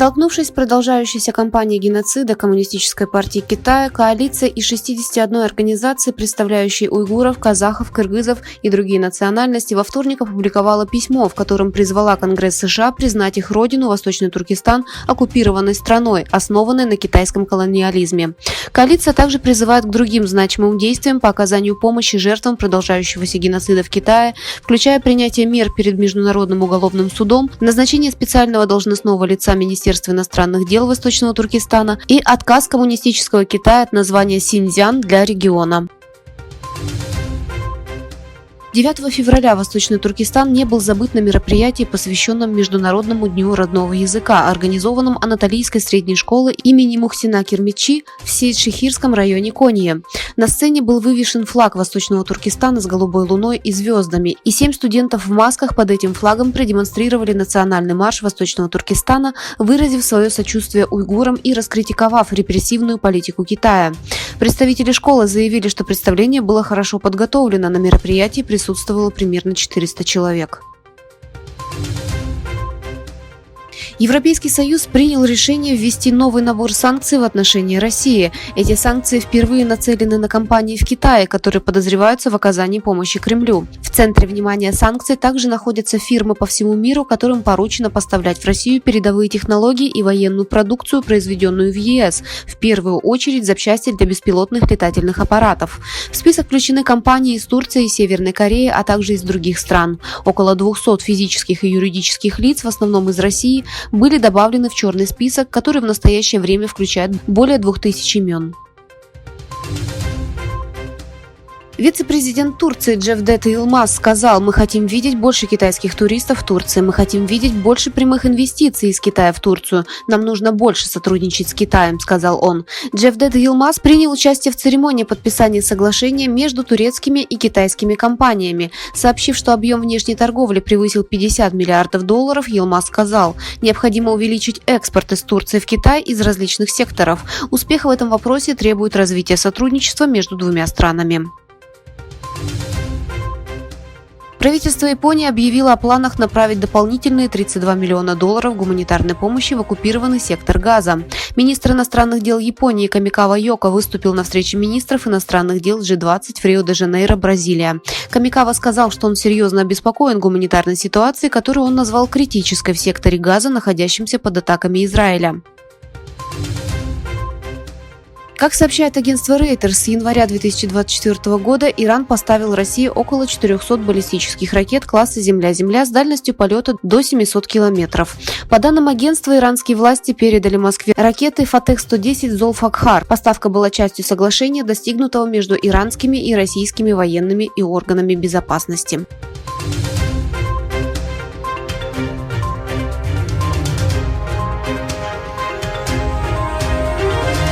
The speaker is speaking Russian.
Столкнувшись с продолжающейся кампанией геноцида Коммунистической партии Китая, коалиция из 61 организации, представляющей уйгуров, казахов, кыргызов и другие национальности, во вторник опубликовала письмо, в котором призвала Конгресс США признать их родину, Восточный Туркестан, оккупированной страной, основанной на китайском колониализме. Коалиция также призывает к другим значимым действиям по оказанию помощи жертвам продолжающегося геноцида в Китае, включая принятие мер перед Международным уголовным судом, назначение специального должностного лица Министерства иностранных дел Восточного Туркестана и отказ коммунистического Китая от названия Синьцзян для региона. 9 февраля Восточный Туркестан не был забыт на мероприятии, посвященном Международному дню родного языка, организованном Анатолийской средней школой имени Мухсина Кирмичи в Сейд-Шихирском районе Конья. На сцене был вывешен флаг Восточного Туркестана с голубой луной и звездами, и 7 студентов в масках под этим флагом продемонстрировали национальный марш Восточного Туркестана, выразив свое сочувствие уйгурам и раскритиковав репрессивную политику Китая. Представители школы заявили, что представление было хорошо подготовлено, на мероприятии присутствовало примерно 400 человек. Европейский Союз принял решение ввести новый набор санкций в отношении России. Эти санкции впервые нацелены на компании в Китае, которые подозреваются в оказании помощи Кремлю. В центре внимания санкций также находятся фирмы по всему миру, которым поручено поставлять в Россию передовые технологии и военную продукцию, произведенную в ЕС, в первую очередь запчасти для беспилотных летательных аппаратов. В список включены компании из Турции и Северной Кореи, а также из других стран. Около 200 физических и юридических лиц, в основном из России, были добавлены в черный список, который в настоящее время включает более 2000 имен. Вице-президент Турции Джевдет Йылмаз сказал: «Мы хотим видеть больше китайских туристов в Турции, мы хотим видеть больше прямых инвестиций из Китая в Турцию. Нам нужно больше сотрудничать с Китаем», — сказал он. Джевдет Йылмаз принял участие в церемонии подписания соглашения между турецкими и китайскими компаниями. Сообщив, что объем внешней торговли превысил $50 миллиардов, Йылмаз сказал: «Необходимо увеличить экспорт из Турции в Китай из различных секторов. Успех в этом вопросе требует развития сотрудничества между двумя странами». Правительство Японии объявило о планах направить дополнительные $32 миллиона гуманитарной помощи в оккупированный сектор Газа. Министр иностранных дел Японии Камикава Йоко выступил на встрече министров иностранных дел G20 в Рио-де-Жанейро, Бразилия. Камикава сказал, что он серьезно обеспокоен гуманитарной ситуацией, которую он назвал критической в секторе Газа, находящемся под атаками Израиля. Как сообщает агентство Reuters, с января 2024 года Иран поставил России около 400 баллистических ракет класса «Земля-Земля» с дальностью полета до 700 километров. По данным агентства, иранские власти передали Москве ракеты Фатех-110 «Золфакхар». Поставка была частью соглашения, достигнутого между иранскими и российскими военными и органами безопасности.